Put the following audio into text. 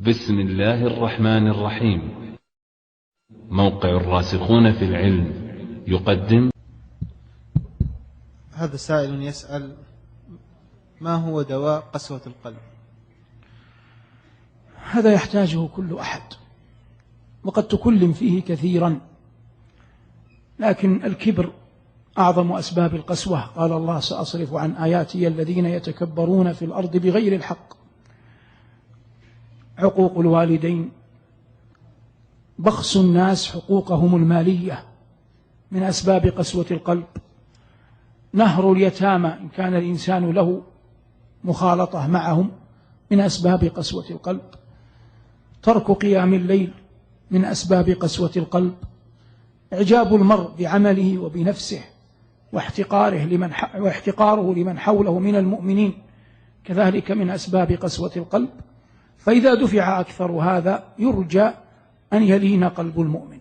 بسم الله الرحمن الرحيم. موقع الراسخون في العلم يقدم. هذا سائل يسأل: ما هو دواء قسوة القلب؟ هذا يحتاجه كل أحد، وقد تكلم فيه كثيرا، لكن الكبر أعظم أسباب القسوة. قال الله: سأصرف عن آياتي الذين يتكبرون في الأرض بغير الحق. عقوق الوالدين، بخس الناس حقوقهم المالية من أسباب قسوة القلب. نهر اليتامى إن كان الإنسان له مخالطة معهم من أسباب قسوة القلب. ترك قيام الليل من أسباب قسوة القلب. إعجاب المرء بعمله وبنفسه واحتقاره لمن حوله من المؤمنين كذلك من أسباب قسوة القلب. فإذا دفع أكثر هذا يرجى أن يلين قلب المؤمن.